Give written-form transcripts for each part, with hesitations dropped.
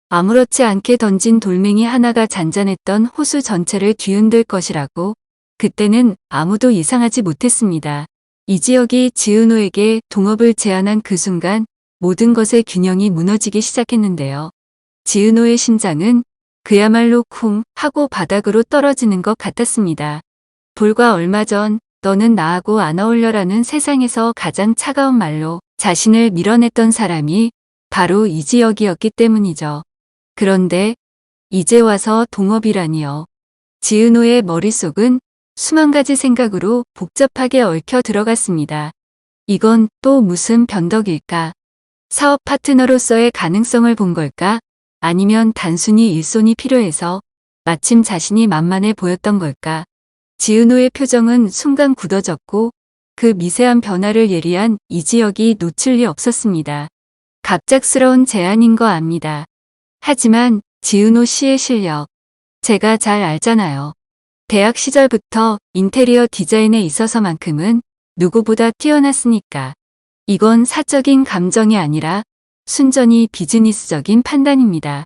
아무렇지 않게 던진 돌멩이 하나가 잔잔했던 호수 전체를 뒤흔들 것이라고 그때는 아무도 예상하지 못했습니다. 이지혁이 지은호에게 동업을 제안한 그 순간 모든 것의 균형이 무너지기 시작했는데요. 지은호의 심장은 그야말로 쿵 하고 바닥으로 떨어지는 것 같았습니다. 불과 얼마 전 너는 나하고 안 어울려라는 세상에서 가장 차가운 말로 자신을 밀어냈던 사람이 바로 이지혁이었기 때문이죠. 그런데 이제 와서 동업이라니요. 지은호의 머릿속은 수만 가지 생각으로 복잡하게 얽혀 들어갔습니다. 이건 또 무슨 변덕일까? 사업 파트너로서의 가능성을 본 걸까? 아니면 단순히 일손이 필요해서 마침 자신이 만만해 보였던 걸까? 지은호의 표정은 순간 굳어졌고 그 미세한 변화를 예리한 이지혁이 놓칠 리 없었습니다. 갑작스러운 제안인 거 압니다. 하지만 지은호 씨의 실력, 제가 잘 알잖아요. 대학 시절부터 인테리어 디자인에 있어서만큼은 누구보다 뛰어났으니까. 이건 사적인 감정이 아니라 순전히 비즈니스적인 판단입니다.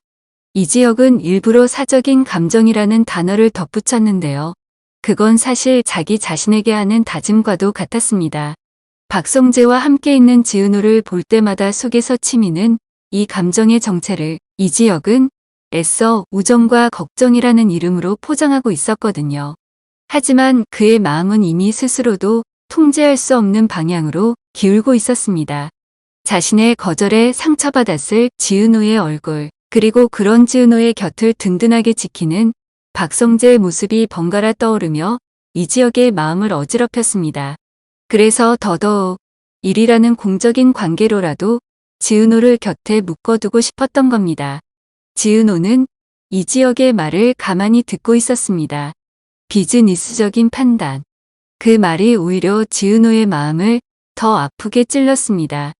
이지혁은 일부러 사적인 감정이라는 단어를 덧붙였는데요. 그건 사실 자기 자신에게 하는 다짐과도 같았습니다. 박성재와 함께 있는 지은호를 볼 때마다 속에서 치미는 이 감정의 정체를 이지혁은 애써 우정과 걱정이라는 이름으로 포장하고 있었거든요. 하지만 그의 마음은 이미 스스로도 통제할 수 없는 방향으로 기울고 있었습니다. 자신의 거절에 상처받았을 지은호의 얼굴, 그리고 그런 지은호의 곁을 든든하게 지키는 박성재의 모습이 번갈아 떠오르며 이지혁의 마음을 어지럽혔습니다. 그래서 더더욱 일이라는 공적인 관계로라도 지은호를 곁에 묶어두고 싶었던 겁니다. 지은호는 이지혁의 말을 가만히 듣고 있었습니다. 비즈니스적인 판단. 그 말이 오히려 지은호의 마음을 더 아프게 찔렀습니다.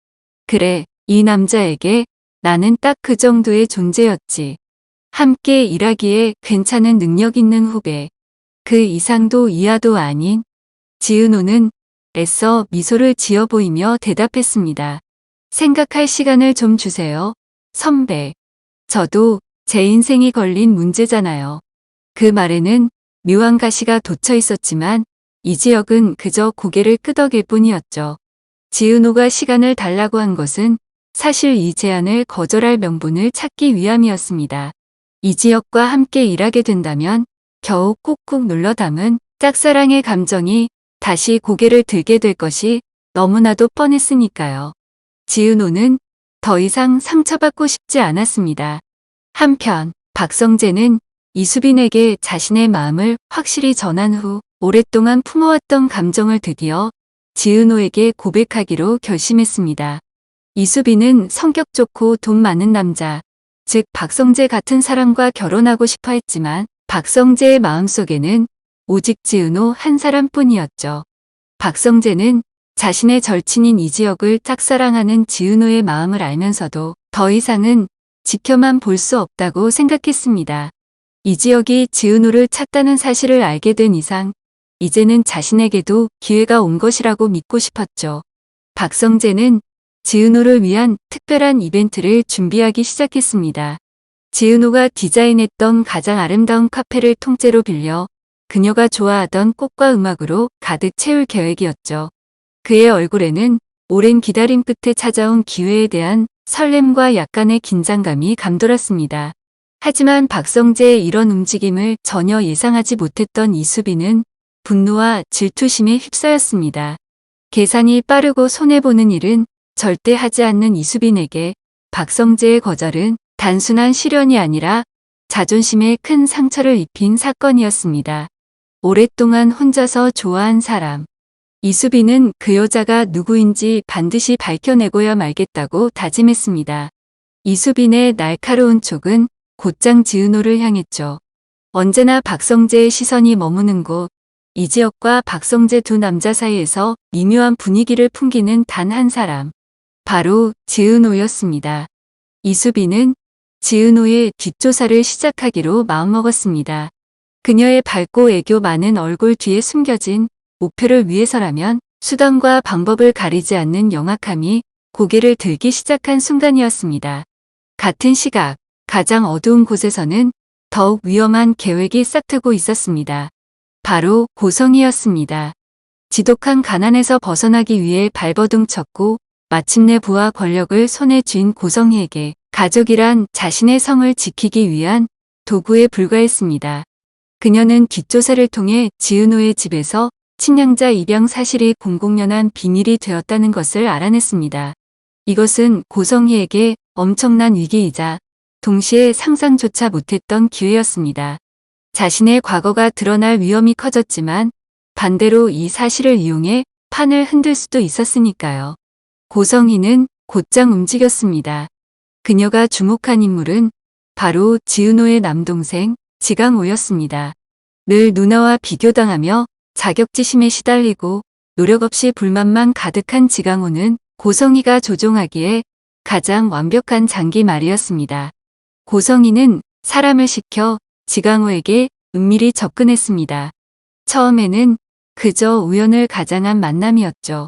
그래, 이 남자에게 나는 딱 그 정도의 존재였지. 함께 일하기에 괜찮은 능력 있는 후배. 그 이상도 이하도 아닌. 지은호는 애써 미소를 지어 보이며 대답했습니다. 생각할 시간을 좀 주세요, 선배. 저도 제 인생이 걸린 문제잖아요. 그 말에는 묘한 가시가 돋쳐 있었지만 이지혁은 그저 고개를 끄덕일 뿐이었죠. 지은호가 시간을 달라고 한 것은 사실 이 제안을 거절할 명분을 찾기 위함이었습니다. 이지혁과 함께 일하게 된다면 겨우 꾹꾹 눌러 담은 짝사랑의 감정이 다시 고개를 들게 될 것이 너무나도 뻔했으니까요. 지은호는 더 이상 상처받고 싶지 않았습니다. 한편 박성재는 이수빈에게 자신의 마음을 확실히 전한 후 오랫동안 품어왔던 감정을 드디어 지은호에게 고백하기로 결심했습니다. 이수빈은 성격 좋고 돈 많은 남자, 즉 박성재 같은 사람과 결혼하고 싶어 했지만 박성재의 마음속에는 오직 지은호 한 사람뿐이었죠. 박성재는 자신의 절친인 이지혁을 짝사랑하는 지은호의 마음을 알면서도 더 이상은 지켜만 볼 수 없다고 생각했습니다. 이지혁이 지은호를 찾다는 사실을 알게 된 이상 이제는 자신에게도 기회가 온 것이라고 믿고 싶었죠. 박성재는 지은호를 위한 특별한 이벤트를 준비하기 시작했습니다. 지은호가 디자인했던 가장 아름다운 카페를 통째로 빌려 그녀가 좋아하던 꽃과 음악으로 가득 채울 계획이었죠. 그의 얼굴에는 오랜 기다림 끝에 찾아온 기회에 대한 설렘과 약간의 긴장감이 감돌았습니다. 하지만 박성재의 이런 움직임을 전혀 예상하지 못했던 이수빈은 분노와 질투심에 휩싸였습니다. 계산이 빠르고 손해보는 일은 절대 하지 않는 이수빈에게 박성재의 거절은 단순한 시련이 아니라 자존심에 큰 상처를 입힌 사건이었습니다. 오랫동안 혼자서 좋아한 사람. 이수빈은 그 여자가 누구인지 반드시 밝혀내고야 말겠다고 다짐했습니다. 이수빈의 날카로운 촉은 곧장 지은호를 향했죠. 언제나 박성재의 시선이 머무는 곳, 이지혁과 박성재 두 남자 사이에서 미묘한 분위기를 풍기는 단 한 사람. 바로 지은호였습니다. 이수빈은 지은호의 뒷조사를 시작하기로 마음먹었습니다. 그녀의 밝고 애교 많은 얼굴 뒤에 숨겨진 목표를 위해서라면 수단과 방법을 가리지 않는 영악함이 고개를 들기 시작한 순간이었습니다. 같은 시각, 가장 어두운 곳에서는 더욱 위험한 계획이 싹트고 있었습니다. 바로 고성이었습니다. 지독한 가난에서 벗어나기 위해 발버둥 쳤고 마침내 부와 권력을 손에 쥔 고성희에게 가족이란 자신의 성을 지키기 위한 도구에 불과했습니다. 그녀는 뒷조사를 통해 지은호의 집에서 친양자 입양 사실이 공공연한 비밀이 되었다는 것을 알아냈습니다. 이것은 고성희에게 엄청난 위기이자 동시에 상상조차 못했던 기회였습니다. 자신의 과거가 드러날 위험이 커졌지만 반대로 이 사실을 이용해 판을 흔들 수도 있었으니까요. 고성희는 곧장 움직였습니다. 그녀가 주목한 인물은 바로 지은호의 남동생 지강호였습니다. 늘 누나와 비교당하며 자격지심에 시달리고 노력 없이 불만만 가득한 지강호는 고성희가 조종하기에 가장 완벽한 장기말이었습니다. 고성희는 사람을 시켜 지강호에게 은밀히 접근했습니다. 처음에는 그저 우연을 가장한 만남이었죠.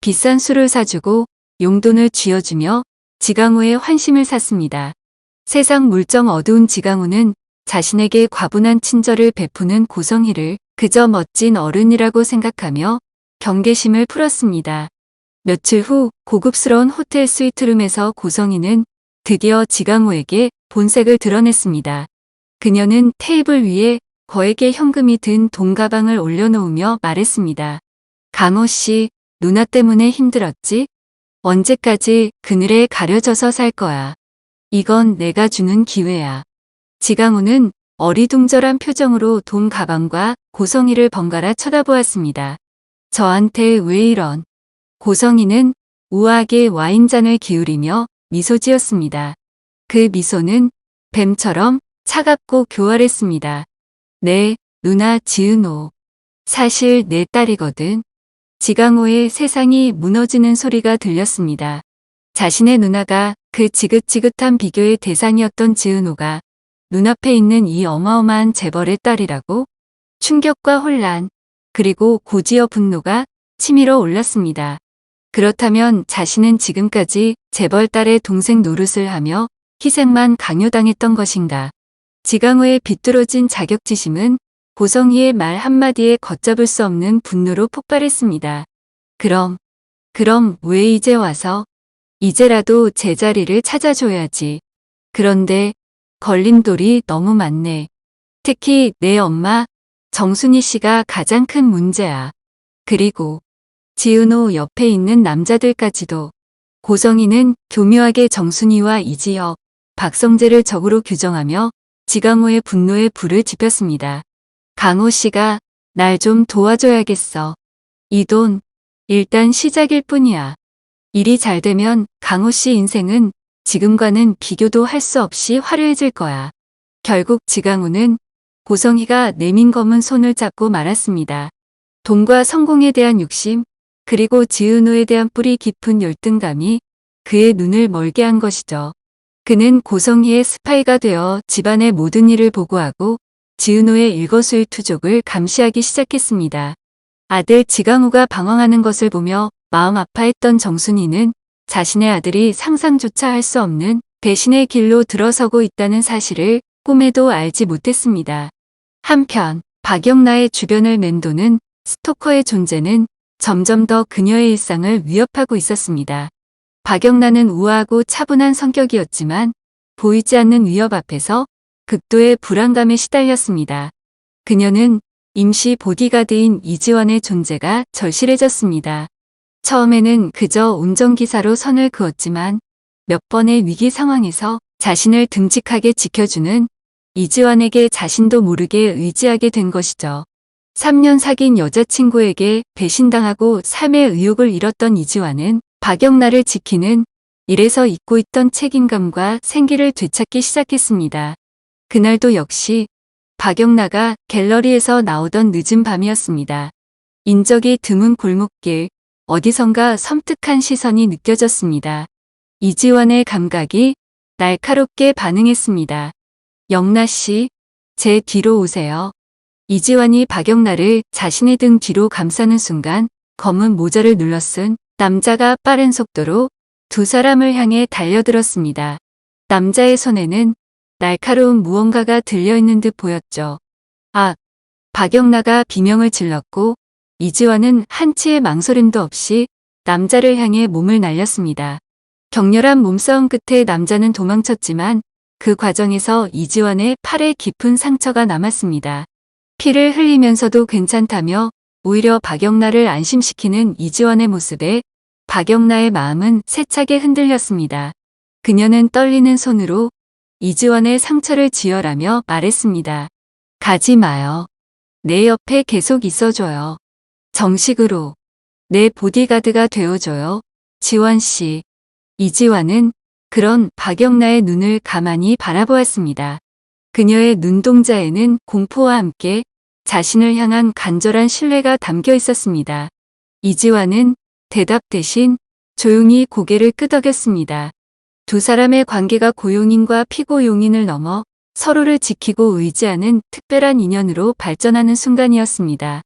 비싼 술을 사주고 용돈을 쥐어주며 지강호의 환심을 샀습니다. 세상 물정 어두운 지강호는 자신에게 과분한 친절을 베푸는 고성희를 그저 멋진 어른이라고 생각하며 경계심을 풀었습니다. 며칠 후 고급스러운 호텔 스위트룸에서 고성희는 드디어 지강호에게 본색을 드러냈습니다. 그녀는 테이블 위에 거액의 현금이 든 돈가방을 올려놓으며 말했습니다. 강호 씨, 누나 때문에 힘들었지? 언제까지 그늘에 가려져서 살 거야. 이건 내가 주는 기회야. 지강호는 어리둥절한 표정으로 돈 가방과 고성희를 번갈아 쳐다보았습니다. 저한테 왜 이런? 고성희는 우아하게 와인잔을 기울이며 미소 지었습니다. 그 미소는 뱀처럼 차갑고 교활했습니다. 네, 누나 지은호. 사실 내 딸이거든. 지강호의 세상이 무너지는 소리가 들렸습니다. 자신의 누나가 그 지긋지긋한 비교의 대상이었던 지은호가 눈앞에 있는 이 어마어마한 재벌의 딸이라고? 충격과 혼란, 그리고 고지어 분노가 치밀어 올랐습니다. 그렇다면 자신은 지금까지 재벌 딸의 동생 노릇을 하며 희생만 강요당했던 것인가? 지강호의 비뚤어진 자격지심은 고성희의 말 한마디에 걷잡을 수 없는 분노로 폭발했습니다. 그럼 왜 이제 와서? 이제라도 제자리를 찾아줘야지. 그런데 걸림돌이 너무 많네. 특히 내 엄마 정순희 씨가 가장 큰 문제야. 그리고 지은호 옆에 있는 남자들까지도. 고성희는 교묘하게 정순희와 이지혁, 박성재를 적으로 규정하며 지강호의 분노에 불을 지폈습니다. 강호 씨가 날 좀 도와줘야겠어. 이 돈 일단 시작일 뿐이야. 일이 잘 되면 강호 씨 인생은 지금과는 비교도 할 수 없이 화려해질 거야. 결국 지강호는 고성희가 내민 검은 손을 잡고 말았습니다. 돈과 성공에 대한 욕심, 그리고 지은호에 대한 뿌리 깊은 열등감이 그의 눈을 멀게 한 것이죠. 그는 고성희의 스파이가 되어 집안의 모든 일을 보고하고 지은호의 일거수일투족을 감시하기 시작했습니다. 아들 지강호가 방황하는 것을 보며 마음 아파했던 정순이는 자신의 아들이 상상조차 할 수 없는 배신의 길로 들어서고 있다는 사실을 꿈에도 알지 못했습니다. 한편 박영나의 주변을 맴도는 스토커의 존재는 점점 더 그녀의 일상을 위협하고 있었습니다. 박영나는 우아하고 차분한 성격이었지만 보이지 않는 위협 앞에서 극도의 불안감에 시달렸습니다. 그녀는 임시 보디가드인 이지원의 존재가 절실해졌습니다. 처음에는 그저 운전기사로 선을 그었지만 몇 번의 위기 상황에서 자신을 듬직하게 지켜주는 이지원에게 자신도 모르게 의지하게 된 것이죠. 3년 사귄 여자친구에게 배신당하고 삶의 의욕을 잃었던 이지환은 박영나를 지키는 일에서 잊고 있던 책임감과 생기를 되찾기 시작했습니다. 그날도 역시 박영나가 갤러리에서 나오던 늦은 밤이었습니다. 인적이 드문 골목길, 어디선가 섬뜩한 시선이 느껴졌습니다. 이지환의 감각이 날카롭게 반응했습니다. 영나 씨, 제 뒤로 오세요. 이지환이 박영나를 자신의 등 뒤로 감싸는 순간 검은 모자를 눌러쓴 남자가 빠른 속도로 두 사람을 향해 달려들었습니다. 남자의 손에는 날카로운 무언가가 들려있는 듯 보였죠. 아, 박영나가 비명을 질렀고 이지화는 한치의 망설임도 없이 남자를 향해 몸을 날렸습니다. 격렬한 몸싸움 끝에 남자는 도망쳤지만 그 과정에서 이지환의 팔에 깊은 상처가 남았습니다. 피를 흘리면서도 괜찮다며 오히려 박영나를 안심시키는 이지환의 모습에 박영나의 마음은 세차게 흔들렸습니다. 그녀는 떨리는 손으로 이지환의 상처를 지혈하며 말했습니다. 가지 마요. 내 옆에 계속 있어줘요. 정식으로 내 보디가드가 되어줘요. 지환 씨. 이지환은 그런 박영나의 눈을 가만히 바라보았습니다. 그녀의 눈동자에는 공포와 함께 자신을 향한 간절한 신뢰가 담겨 있었습니다. 이지환은 대답 대신 조용히 고개를 끄덕였습니다. 두 사람의 관계가 고용인과 피고용인을 넘어 서로를 지키고 의지하는 특별한 인연으로 발전하는 순간이었습니다.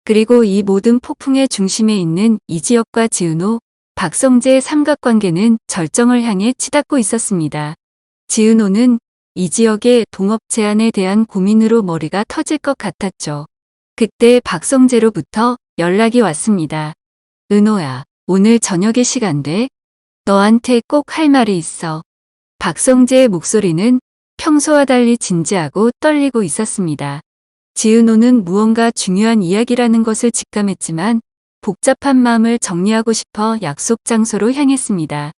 그리고 이 모든 폭풍의 중심에 있는 이지혁과 지은호, 박성재의 삼각관계는 절정을 향해 치닫고 있었습니다. 지은호는 이지혁의 동업 제안에 대한 고민으로 머리가 터질 것 같았죠. 그때 박성재로부터 연락이 왔습니다. 은호야, 오늘 저녁에 시간 돼? 너한테 꼭 할 말이 있어. 박성재의 목소리는 평소와 달리 진지하고 떨리고 있었습니다. 지은호는 무언가 중요한 이야기라는 것을 직감했지만 복잡한 마음을 정리하고 싶어 약속 장소로 향했습니다.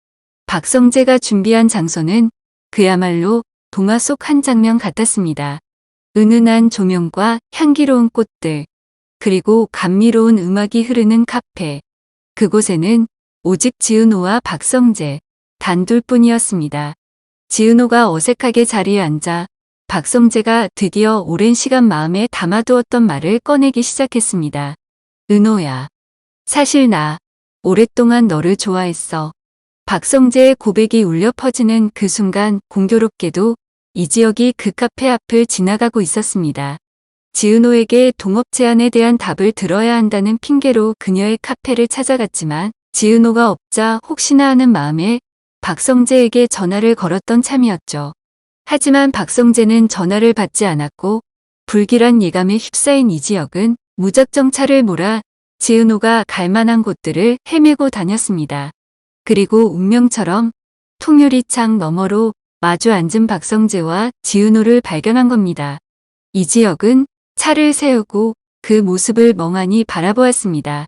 박성재가 준비한 장소는 그야말로 동화 속 한 장면 같았습니다. 은은한 조명과 향기로운 꽃들, 그리고 감미로운 음악이 흐르는 카페. 그곳에는 오직 지은호와 박성재, 단둘뿐이었습니다. 지은호가 어색하게 자리에 앉아 박성재가 드디어 오랜 시간 마음에 담아두었던 말을 꺼내기 시작했습니다. 은호야. 사실 나 오랫동안 너를 좋아했어. 박성재의 고백이 울려 퍼지는 그 순간 공교롭게도 이지혁이 그 카페 앞을 지나가고 있었습니다. 지은호에게 동업 제안에 대한 답을 들어야 한다는 핑계로 그녀의 카페를 찾아갔지만 지은호가 없자 혹시나 하는 마음에 박성재에게 전화를 걸었던 참이었죠. 하지만 박성재는 전화를 받지 않았고 불길한 예감에 휩싸인 이지혁은 무작정 차를 몰아 지은호가 갈 만한 곳들을 헤매고 다녔습니다. 그리고 운명처럼 통유리창 너머로 마주 앉은 박성재와 지은호를 발견한 겁니다. 이지혁은 차를 세우고 그 모습을 멍하니 바라보았습니다.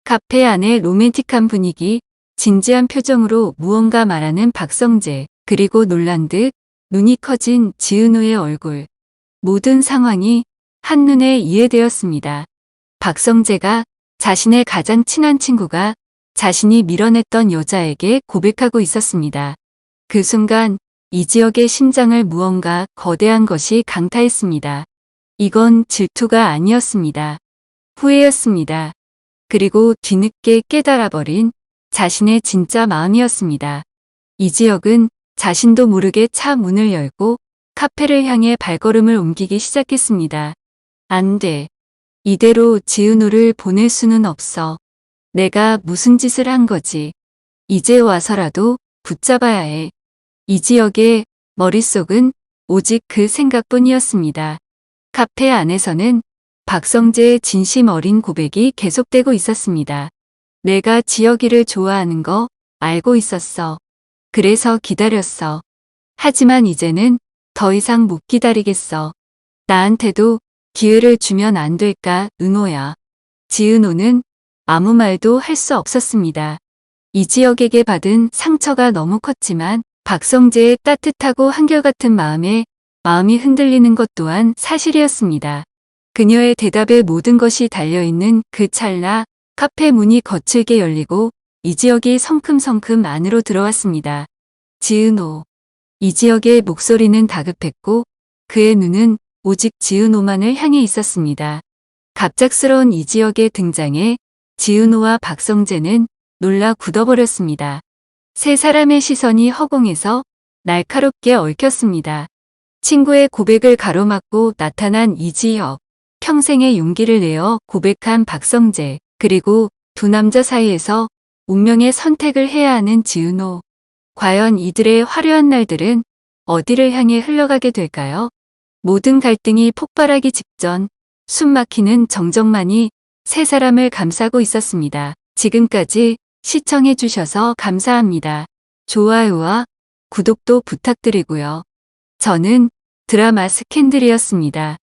카페 안의 로맨틱한 분위기, 진지한 표정으로 무언가 말하는 박성재, 그리고 놀란 듯 눈이 커진 지은호의 얼굴. 모든 상황이 한눈에 이해되었습니다. 박성재가 자신의 가장 친한 친구가 자신이 밀어냈던 여자에게 고백하고 있었습니다. 그 순간 이지혁의 심장을 무언가 거대한 것이 강타했습니다. 이건 질투가 아니었습니다. 후회였습니다. 그리고 뒤늦게 깨달아버린 자신의 진짜 마음이었습니다. 이지혁은 자신도 모르게 차 문을 열고 카페를 향해 발걸음을 옮기기 시작했습니다. 안 돼. 이대로 지은호를 보낼 수는 없어. 내가 무슨 짓을 한 거지. 이제 와서라도 붙잡아야 해. 이지혁의 머릿속은 오직 그 생각뿐이었습니다. 카페 안에서는 박성재의 진심 어린 고백이 계속되고 있었습니다. 내가 지혁이를 좋아하는 거 알고 있었어. 그래서 기다렸어. 하지만 이제는 더 이상 못 기다리겠어. 나한테도 기회를 주면 안 될까, 은호야. 지은호는 아무 말도 할 수 없었습니다. 이지혁에게 받은 상처가 너무 컸지만 박성재의 따뜻하고 한결같은 마음이 흔들리는 것 또한 사실이었습니다. 그녀의 대답에 모든 것이 달려있는 그 찰나 카페 문이 거칠게 열리고 이지혁이 성큼성큼 안으로 들어왔습니다. 지은호. 이지혁의 목소리는 다급했고 그의 눈은 오직 지은호만을 향해 있었습니다. 갑작스러운 이지혁의 등장에 지은호와 박성재는 놀라 굳어버렸습니다. 세 사람의 시선이 허공에서 날카롭게 얽혔습니다. 친구의 고백을 가로막고 나타난 이지혁, 평생의 용기를 내어 고백한 박성재, 그리고 두 남자 사이에서 운명의 선택을 해야 하는 지은호. 과연 이들의 화려한 날들은 어디를 향해 흘러가게 될까요? 모든 갈등이 폭발하기 직전 숨 막히는 정적만이 세 사람을 감싸고 있었습니다. 지금까지 시청해 주셔서 감사합니다. 좋아요와 구독도 부탁드리고요. 저는 드라마 스캔들이었습니다.